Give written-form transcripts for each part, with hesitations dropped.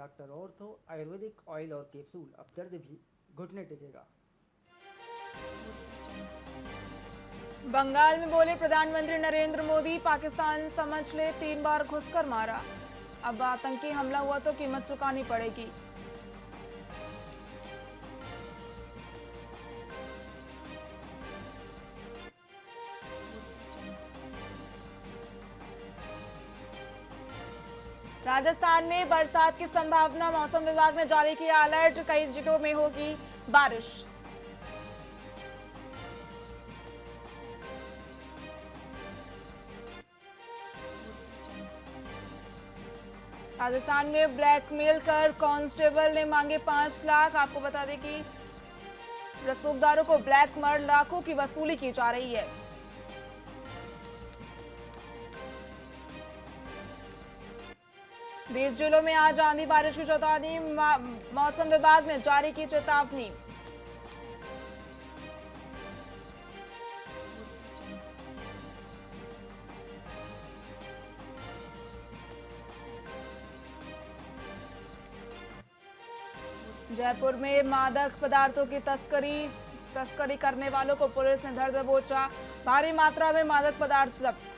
Doctor ortho Ayurvedic oil और capsule, अब दर्द भी घुटने टेकेगा। बंगाल में बोले प्रधानमंत्री नरेंद्र मोदी, पाकिस्तान समझ ले 3 बार घुसकर मारा। अब आतंकी हमला हुआ तो कीमत चुकानी पड़ेगी। राजस्थान में बरसात की संभावना, मौसम विभाग ने जारी किया अलर्ट, कई जिलों में होगी बारिश। राजस्थान में ब्लैकमेल कर कांस्टेबल ने मांगे 5 लाख। आपको बता दें कि रसूखदारों को ब्लैक मार लाखों की वसूली की जा रही है। 20 जिलों में आज आंधी बारिश की चेतावनी, मौसम विभाग ने जारी की चेतावनी। जयपुर में मादक पदार्थों की तस्करी करने वालों को पुलिस ने धर दबोचा, भारी मात्रा में मादक पदार्थ जब्त।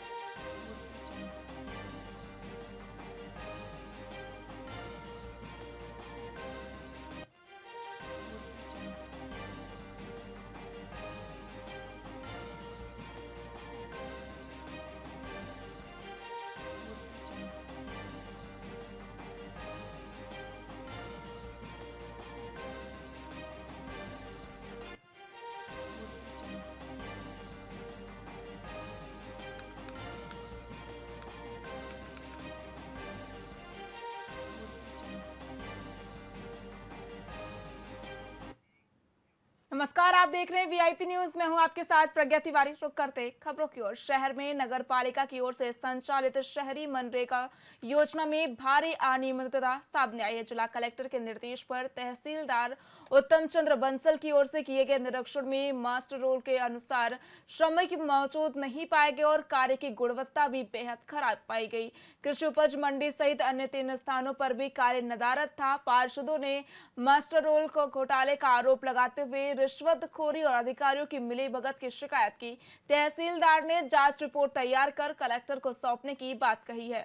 नमस्कार, आप देख रहे हैं वीआईपी न्यूज। मैं हूं आपके साथ प्रज्ञा तिवारी। रुक करते खबरों की ओर। शहर में नगर पालिका की ओर से संचालित शहरी मनरेगा योजना में भारी अनियमितता सामने आई है। जिला कलेक्टर के निर्देश पर तहसीलदार उत्तम चंद्र बंसल की ओर से किए गए निरीक्षण में मास्टर रोल के अनुसार श्रमिक मौजूद नहीं पाए गए और कार्य की गुणवत्ता भी बेहद खराब पाई गई। कृषि उपज मंडी सहित अन्य 3 स्थानों पर भी कार्य नदारद था। पार्षदों ने मास्टर रोल को घोटाले का आरोप लगाते हुए रिश्वतखोरी और अधिकारियों की मिलीभगत की शिकायत की। तहसीलदार ने जांच रिपोर्ट तैयार कर कलेक्टर को सौंपने की बात कही है।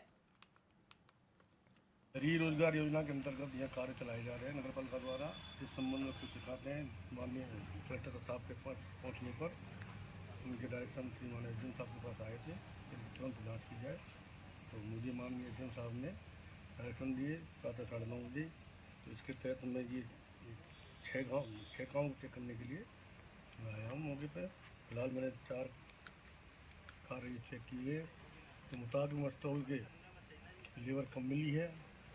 शहरी रोजगार योजना के अंतर्गत यह कार्य चलाए जा रहे हैं नगर पालिका द्वारा। इस संबंध में कुछ दिखाते हैं। माननीय कलेक्टर साहब के पास पहुंचने पर उनके डायरेक्शन श्रीमान एसडीएम साहब के पास आए थे कि तुरंत जाँच की जाए, तो मुझे माननीय एसडीएम साहब ने डायरेक्शन दिए प्रातः 9:30 बजे। तो इसके तहत मैं ये 6 गाँव चेक करने के लिए आया हूँ मौके पर। फिलहाल मैंने 4 कार्य चेक किए तो मुताबिक मस्टोल के लेबर कम मिली है,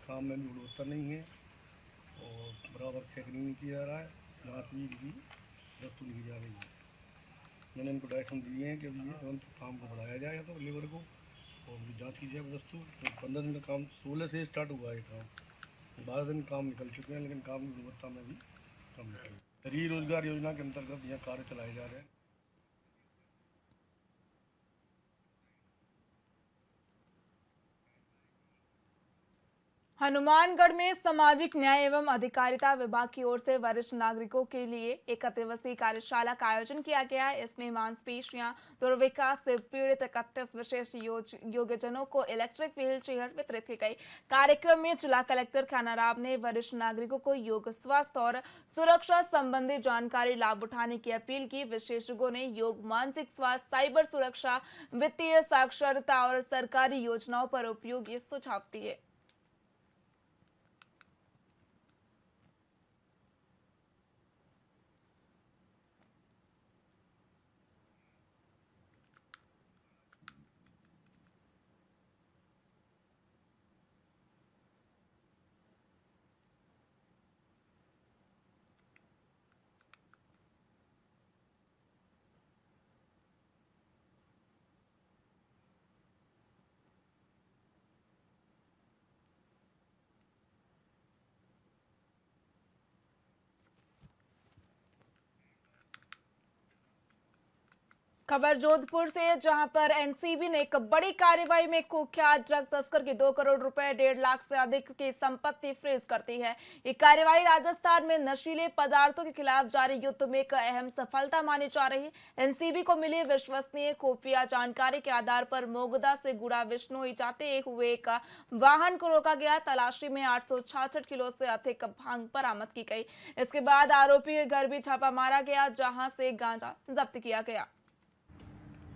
काम में भी गुणवत्ता नहीं है और बराबर चेक नहीं किया जा रहा है, जाँच भी इनकी वस्तु नहीं की जा रही है। मैंने इनको डायरेक्शन दिए हैं कि अभी तुरंत काम को बढ़ाया जाए तो लेबर को और जाँच की जाए वस्तु। तो 15 दिन का काम 16 से स्टार्ट हुआ है काम, 12 दिन काम निकल चुके हैं, लेकिन काम की गुणवत्ता में भी कम निकल। शहरी रोजगार योजना के अंतर्गत यह कार्य चलाए जा रहे हैं। हनुमानगढ़ में सामाजिक न्याय एवं अधिकारिता विभाग की ओर से वरिष्ठ नागरिकों के लिए एक दिवसीय कार्यशाला का आयोजन किया गया। इसमें मांसपेशियां दुर्विकास से पीड़ित 31 विशेष योग्यजनों को इलेक्ट्रिक व्हील चेयर वितरित की गई। कार्यक्रम में जिला कलेक्टर खानाराम ने वरिष्ठ नागरिकों को योग, स्वास्थ्य और सुरक्षा संबंधी जानकारी लाभ उठाने की अपील की। विशेषज्ञों ने योग, मानसिक स्वास्थ्य, साइबर सुरक्षा, वित्तीय साक्षरता और सरकारी योजनाओं पर उपयोगी सुझाव दिए। खबर जोधपुर से, जहां पर एनसीबी ने एक बड़ी कार्रवाई में कुख्यात ड्रग तस्कर की 2 करोड़ रुपए 1.5 लाख से अधिक की संपत्ति फ्रीज कर दी है। ये कार्रवाई राजस्थान में नशीले पदार्थों के खिलाफ जारी युद्ध में एक अहम सफलता मानी जा रही है। एनसीबी को मिली विश्वसनीय खुफिया जानकारी के आधार पर मोगदा से गुड़ा विष्णु जाते हुए एक वाहन को रोका गया। तलाशी में 866 किलो से अधिक भांग बरामद की गई। इसके बाद आरोपी के घर भी छापा मारा गया, जहां से गांजा जब्त किया गया।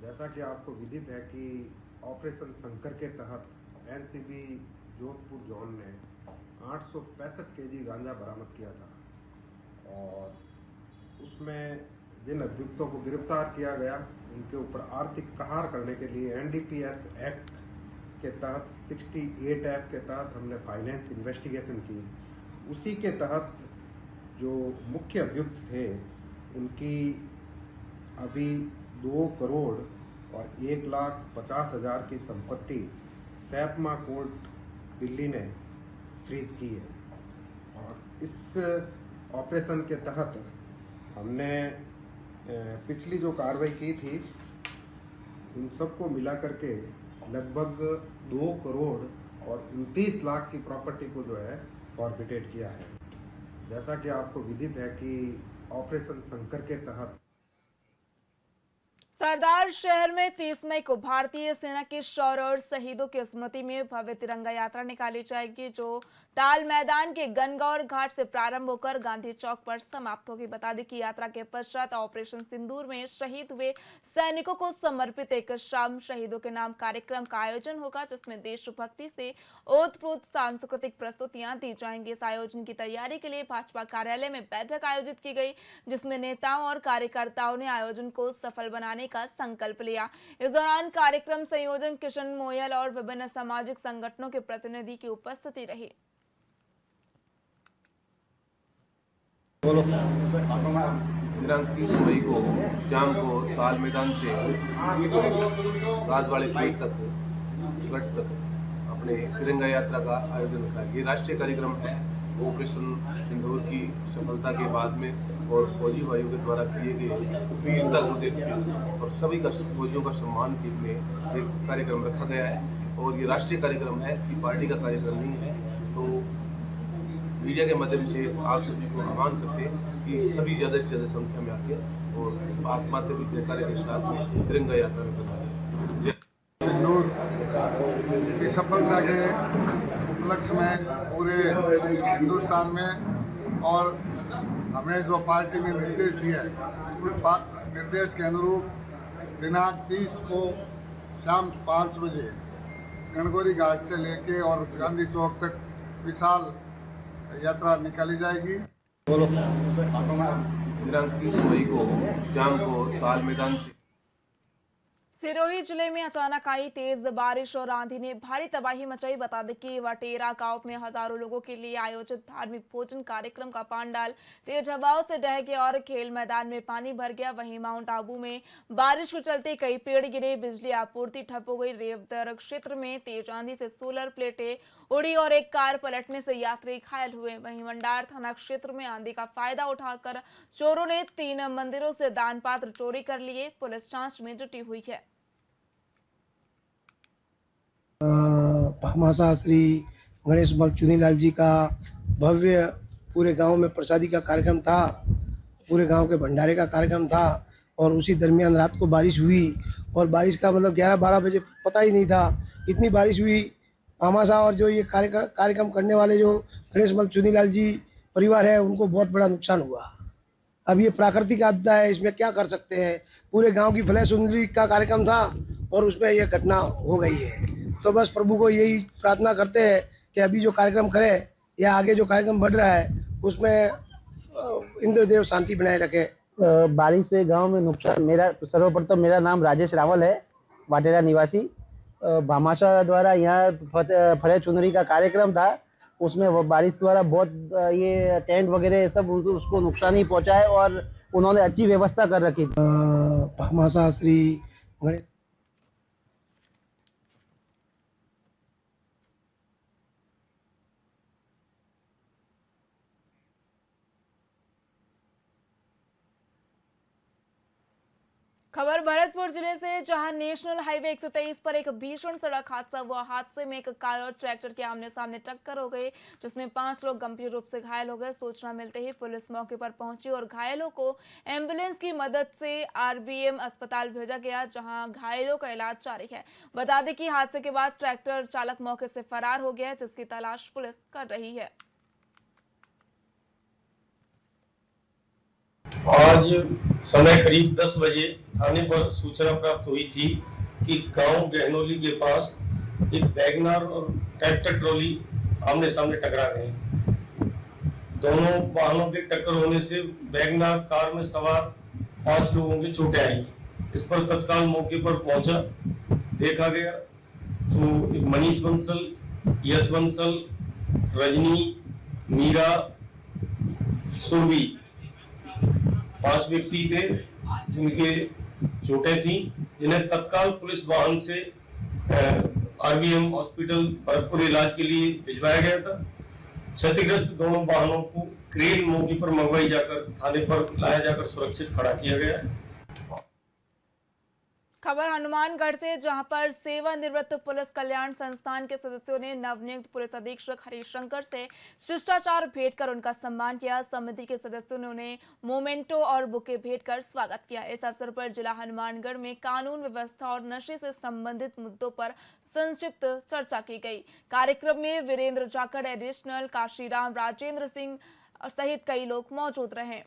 जैसा कि आपको विदित है कि ऑपरेशन शंकर के तहत एनसीबी जोधपुर जोन ने 865 केजी गांजा बरामद किया था और उसमें जिन अभियुक्तों को गिरफ्तार किया गया उनके ऊपर आर्थिक प्रहार करने के लिए एनडीपीएस एक्ट के तहत 68 एक्ट के तहत हमने फाइनेंस इन्वेस्टिगेशन की। उसी के तहत जो मुख्य अभियुक्त थे उनकी अभी 2 करोड़ और 1,50,000 की संपत्ति सैपमा कोर्ट दिल्ली ने फ्रीज की है। और इस ऑपरेशन के तहत हमने पिछली जो कार्रवाई की थी उन सबको मिला करके लगभग 2 करोड़ और 29 लाख की प्रॉपर्टी को जो है फॉरफिटेड किया है। जैसा कि आपको विदित है कि ऑपरेशन शंकर के तहत सरदार शहर में 30 मई को भारतीय सेना के शौर्य और शहीदों की स्मृति में भव्य तिरंगा यात्रा निकाली जाएगी, जो ताल मैदान के गनगौर घाट से प्रारंभ होकर गांधी चौक पर समाप्त होगी। बता दें कि यात्रा के पश्चात ऑपरेशन सिंदूर में शहीद हुए सैनिकों को समर्पित एक शाम शहीदों के नाम कार्यक्रम का आयोजन होगा, जिसमें देशभक्ति से ओतप्रोत सांस्कृतिक प्रस्तुतियां दी जाएंगी। इस आयोजन की तैयारी के लिए भाजपा कार्यालय में बैठक आयोजित की गई, जिसमें नेताओं और कार्यकर्ताओं ने आयोजन को सफल बनाने का संकल्प लिया। इस दौरान कार्यक्रम संयोजन किशन मोयल और विभिन्न सामाजिक संगठनों के प्रतिनिधि की उपस्थिति रही। दिनांक 30 मई को शाम को ताल मैदान से राजवाड़े गेट तक गढ़ तक अपने तिरंगा यात्रा का आयोजन होता है। ये राष्ट्रीय कार्यक्रम है। ऑपरेशन सिंदूर की सफलता के बाद में और फौजी भाइयों के द्वारा किए गए वीरता को देखते और सभी का फौजियों का सम्मान के लिए एक कार्यक्रम रखा गया है। और ये राष्ट्रीय कार्यक्रम है, किसी पार्टी का कार्यक्रम नहीं है। तो मीडिया के माध्यम से आप सभी को आह्वान करते हैं कि सभी ज़्यादा से ज़्यादा संख्या में आके और आत्माते भी जयकारे के साथ में तिरंगा यात्रा में पधारें। सिंदूर की सफलता के उपलक्ष्य में पूरे हिंदुस्तान में और हमें जो पार्टी ने निर्देश दिया है उस निर्देश के अनुरूप दिनांक 30 को शाम 5 बजे गणगौरी घाट से लेके और गांधी चौक तक विशाल यात्रा निकाली जाएगी। दिनांक 30 मई को शाम को ताल मैदान से सिरोही जिले में अचानक आई तेज बारिश और आंधी ने भारी तबाही मचाई। बता दें कि वटेरा गांव में हजारों लोगों के लिए आयोजित धार्मिक भोजन कार्यक्रम का पंडाल तेज हवाओं से ढह गया और खेल मैदान में पानी भर गया। वहीं माउंट आबू में बारिश के चलते कई पेड़ गिरे, बिजली आपूर्ति ठप हो गई। रेवदर क्षेत्र में तेज आंधी से सोलर प्लेटें उड़ी और एक कार पलटने से यात्री घायल हुए। वहीं मंडार थाना क्षेत्र में आंधी का फायदा उठाकर चोरों ने 3 मंदिरों से दान पात्र चोरी कर लिए। पुलिस जांच में जुटी हुई है। भामाशाह श्री गणेश बल चुनीलाल जी का भव्य पूरे गांव में प्रसादी का कार्यक्रम था, पूरे गांव के भंडारे का कार्यक्रम था और उसी दरमियान रात को बारिश हुई और बारिश का मतलब 11-12 बजे पता ही नहीं था, इतनी बारिश हुई। भामाशाह और जो ये कार्यक्रम करने वाले जो गणेश बल चुनीलाल जी परिवार है उनको बहुत बड़ा नुकसान हुआ। अब ये प्राकृतिक आपदा है, इसमें क्या कर सकते हैं। पूरे गाँव की फ्लैश सुंदरी का कार्यक्रम था और उसमें यह घटना हो गई है। तो बस प्रभु को यही प्रार्थना करते हैं कि अभी जो कार्यक्रम करें या आगे जो कार्यक्रम बढ़ रहा है उसमें इंद्रदेव शांति बनाए रखे। बारिश से गांव में नुकसान, मेरा सर्वप्रथम मेरा नाम राजेश रावल है, वाटेरा निवासी। भामाशाह द्वारा यहाँ फतेह चुनरी का कार्यक्रम था, उसमें बारिश द्वारा बहुत ये टेंट वगैरह सब उसको नुकसान ही पहुँचा है और उन्होंने अच्छी व्यवस्था कर रखी थी। भामाशाह श्री गणेश खबर भरतपुर जिले से, जहां नेशनल हाईवे 123 पर एक भीषण सड़क हादसा हुआ। हादसे में एक कार और ट्रैक्टर के आमने सामने टक्कर हो गई, जिसमें 5 लोग गंभीर रूप से घायल हो गए। सूचना मिलते ही पुलिस मौके पर पहुंची और घायलों को एम्बुलेंस की मदद से आरबीएम अस्पताल भेजा गया, जहां घायलों का इलाज जारी है। बता दें कि हादसे के बाद ट्रैक्टर चालक मौके से फरार हो गया, जिसकी तलाश पुलिस कर रही है। आज समय करीब 10 बजे थाने पर सूचना प्राप्त हुई थी कि गांव गहनोली के पास एक वैगनआर और ट्रैक्टर ट्रॉली आमने सामने टकरा गए। दोनों वाहनों के टक्कर होने से वैगनआर कार में सवार 5 लोगों की चोटें आई। इस पर तत्काल मौके पर पहुंचा, देखा गया तो एक मनीष बंसल, यश बंसल, रजनी, मीरा, सुरभि 5 व्यक्ति थे जिनके चोटें थी, जिन्हें तत्काल पुलिस वाहन से आरबीएम हॉस्पिटल भरतपुर इलाज के लिए भिजवाया गया था। क्षतिग्रस्त दोनों वाहनों को क्रेन मौके पर मंगवाई जाकर थाने पर लाया जाकर सुरक्षित खड़ा किया गया है। खबर हनुमानगढ़ से, जहां पर सेवानिवृत्त पुलिस कल्याण संस्थान के सदस्यों ने नवनियुक्त पुलिस अधीक्षक हरिशंकर से शिष्टाचार भेंट कर उनका सम्मान किया। समिति के सदस्यों ने उन्हें मोमेंटो और बुके भेंट कर स्वागत किया। इस अवसर पर जिला हनुमानगढ़ में कानून व्यवस्था और नशे से संबंधित मुद्दों पर संक्षिप्त चर्चा की गई। कार्यक्रम में वीरेंद्र जाखड़, एडिशनल काशीराम, राजेंद्र सिंह सहित कई लोग मौजूद रहे।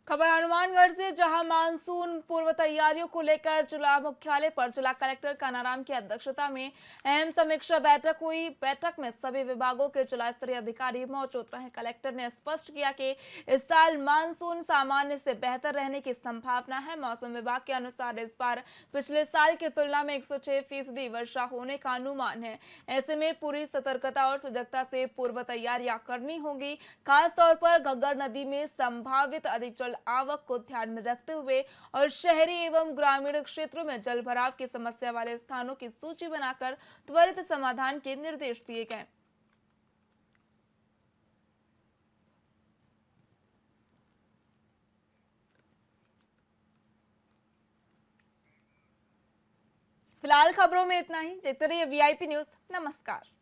खबर हनुमानगढ़ से, जहां मानसून पूर्व तैयारियों को लेकर जिला मुख्यालय पर जिला कलेक्टर कानाराम की अध्यक्षता में अहम समीक्षा बैठक हुई। बैठक में सभी विभागों के जिला स्तरीय अधिकारी मौजूद रहे। कलेक्टर ने स्पष्ट किया कि इस साल मानसून सामान्य से बेहतर रहने की संभावना है। मौसम विभाग के अनुसार इस बार पिछले साल की तुलना में 106% वर्षा होने का अनुमान है। ऐसे में पूरी सतर्कता और सजगता से पूर्व तैयारियां करनी होगी। खासतौर पर घग्गर नदी में संभावित अधिक जल आवक को ध्यान में रखते हुए और शहरी एवं ग्रामीण क्षेत्रों में जल भराव की समस्या वाले स्थानों की सूची बनाकर त्वरित समाधान के निर्देश दिए गए। फिलहाल खबरों में इतना ही। देखते रहिए वीआईपी न्यूज। नमस्कार।